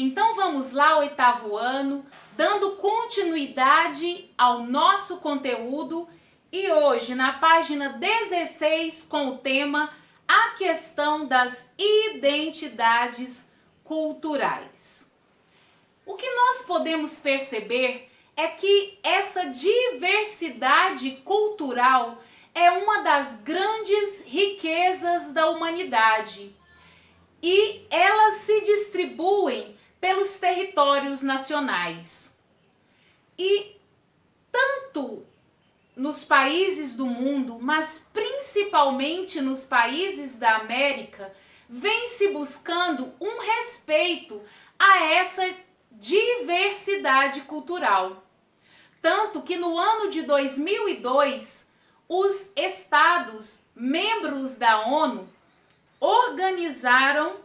Então vamos lá, oitavo ano, dando continuidade ao nosso conteúdo e hoje na página 16 com o tema A questão das identidades culturais. O que nós podemos perceber é que essa diversidade cultural é uma das grandes riquezas da humanidade e elas se distribuem pelos territórios nacionais. E tanto nos países do mundo, mas principalmente nos países da América, vem se buscando um respeito a essa diversidade cultural. Tanto que no ano de 2002, os estados membros da ONU organizaram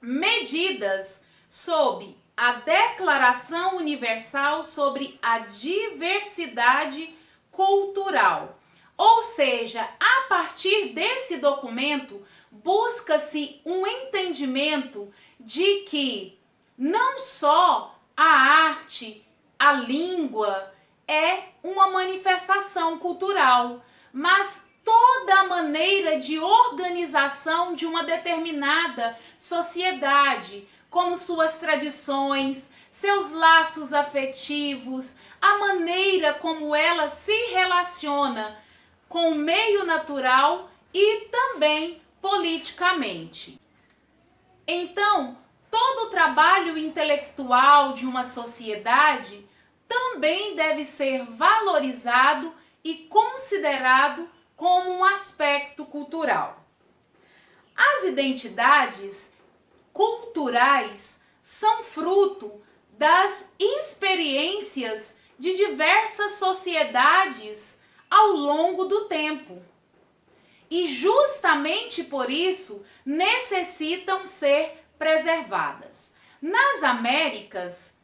medidas sob a Declaração Universal sobre a Diversidade Cultural. Ou seja, a partir desse documento, busca-se um entendimento de que não só a arte, a língua é uma manifestação cultural, mas toda a maneira de organização de uma determinada sociedade, como suas tradições, seus laços afetivos, a maneira como ela se relaciona com o meio natural e também politicamente. Então, todo o trabalho intelectual de uma sociedade também deve ser valorizado e considerado como um aspecto cultural. As identidades culturais são fruto das experiências de diversas sociedades ao longo do tempo. E justamente por isso necessitam ser preservadas. Nas Américas,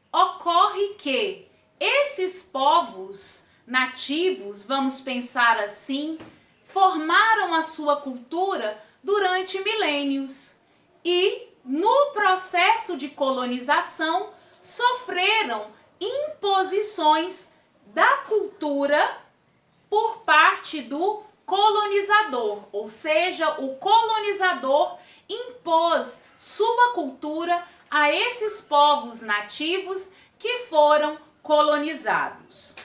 ocorre que esses povos nativos, vamos pensar assim, formaram a sua cultura durante milênios e, no processo de colonização, sofreram imposições da cultura por parte do colonizador, ou seja, o colonizador impôs sua cultura a esses povos nativos que foram colonizados.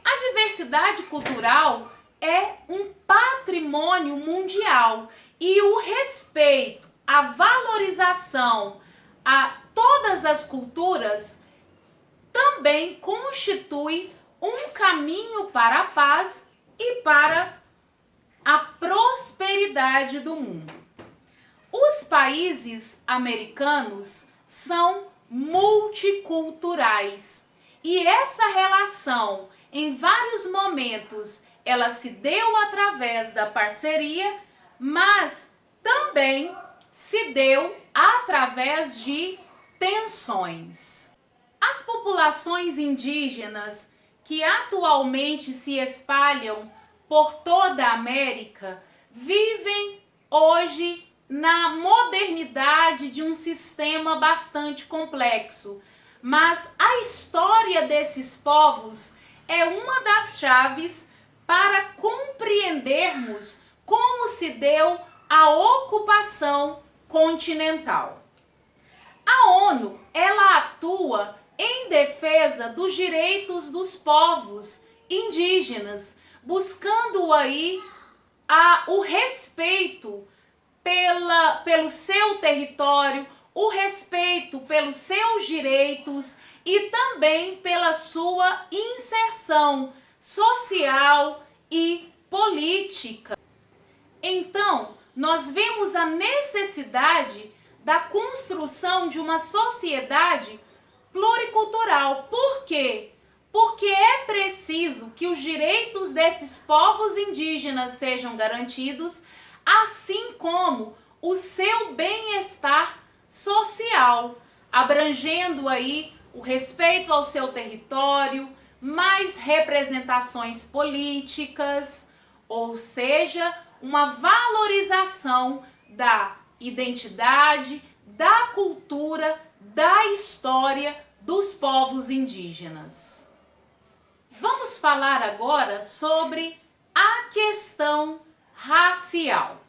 A diversidade cultural é um patrimônio mundial e o respeito, a valorização a todas as culturas também constitui um caminho para a paz e para a prosperidade do mundo. Os países americanos são multiculturais e essa relação, em vários momentos, ela se deu através da parceria, mas também se deu através de tensões. As populações indígenas que atualmente se espalham por toda a América vivem hoje na modernidade de um sistema bastante complexo, mas a história desses povos é uma das chaves para compreendermos como se deu a ocupação continental. A ONU, ela atua em defesa dos direitos dos povos indígenas, buscando aí o respeito pelo seu território, o respeito pelos seus direitos e também pela sua inserção social e política. Então, nós vemos a necessidade da construção de uma sociedade pluricultural. Por quê? Porque é preciso que os direitos desses povos indígenas sejam garantidos, assim como o seu bem-estar social, abrangendo aí o respeito ao seu território, mais representações políticas, ou seja, uma valorização da identidade, da cultura, da história dos povos indígenas. Vamos falar agora sobre a questão racial.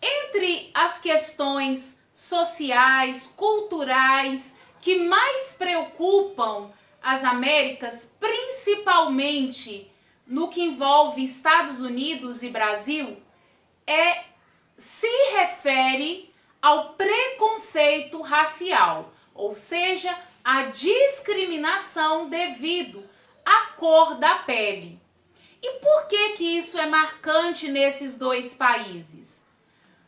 Entre as questões sociais, culturais, que mais preocupam as Américas, principalmente no que envolve Estados Unidos e Brasil, se refere ao preconceito racial, ou seja, a discriminação devido à cor da pele. E por que isso é marcante nesses dois países?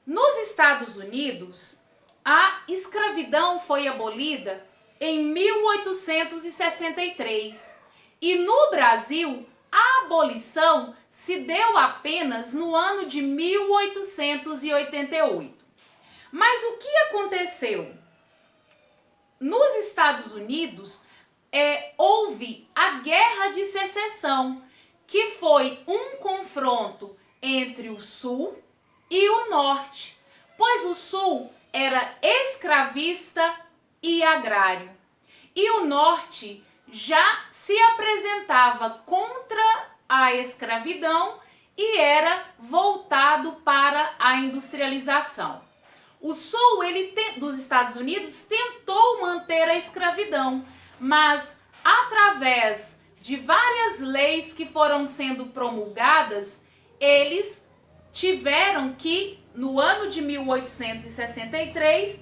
Nos Estados Unidos, a escravidão foi abolida em 1863 e no Brasil a abolição se deu apenas no ano de 1888. Mas o que aconteceu? Nos Estados Unidos houve a Guerra de Secessão, que foi um confronto entre o Sul e o Norte, pois o Sul era escravista e agrário, e o Norte já se apresentava contra a escravidão e era voltado para a industrialização. O Sul dos Estados Unidos tentou manter a escravidão, mas através de várias leis que foram sendo promulgadas, eles tiveram que, no ano de 1863,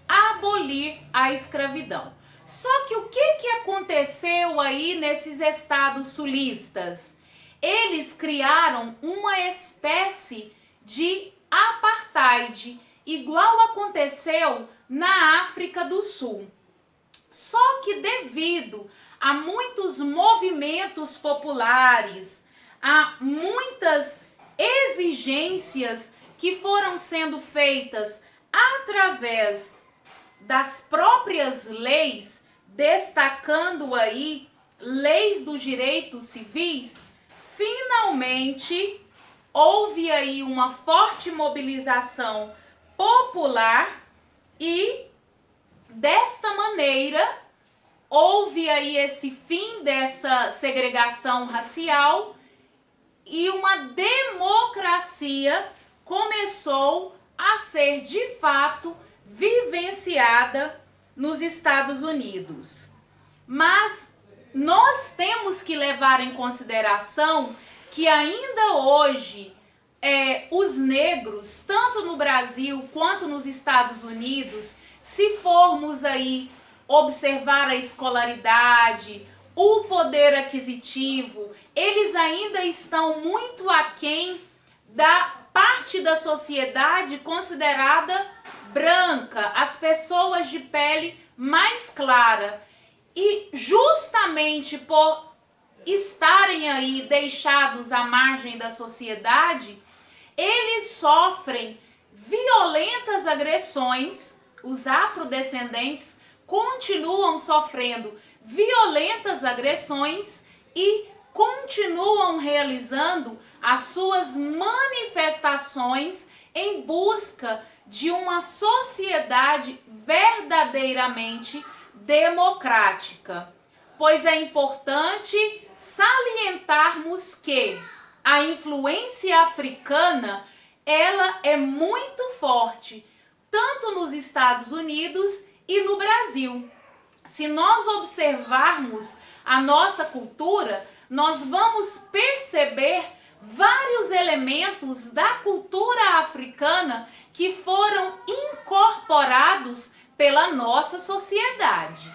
abolir a escravidão. Só que o que aconteceu aí nesses estados sulistas? Eles criaram uma espécie de apartheid, igual aconteceu na África do Sul. Só que devido a muitos movimentos populares, a muitas exigências que foram sendo feitas através das próprias leis, destacando aí leis dos direitos civis, finalmente houve aí uma forte mobilização popular e desta maneira houve aí esse fim dessa segregação racial e uma democracia começou a ser de fato vivenciada nos Estados Unidos. Mas nós temos que levar em consideração que ainda hoje os negros, tanto no Brasil quanto nos Estados Unidos, se formos aí observar a escolaridade, o poder aquisitivo, eles ainda estão muito aquém da parte da sociedade considerada branca, as pessoas de pele mais clara. E justamente por estarem aí deixados à margem da sociedade, eles sofrem violentas agressões. Os afrodescendentes continuam sofrendo violentas agressões e continuam realizando as suas manifestações em busca de uma sociedade verdadeiramente democrática. Pois é importante salientarmos que a influência africana, ela é muito forte, tanto nos Estados Unidos e no Brasil. Se nós observarmos a nossa cultura, nós vamos perceber vários elementos da cultura africana que foram incorporados pela nossa sociedade.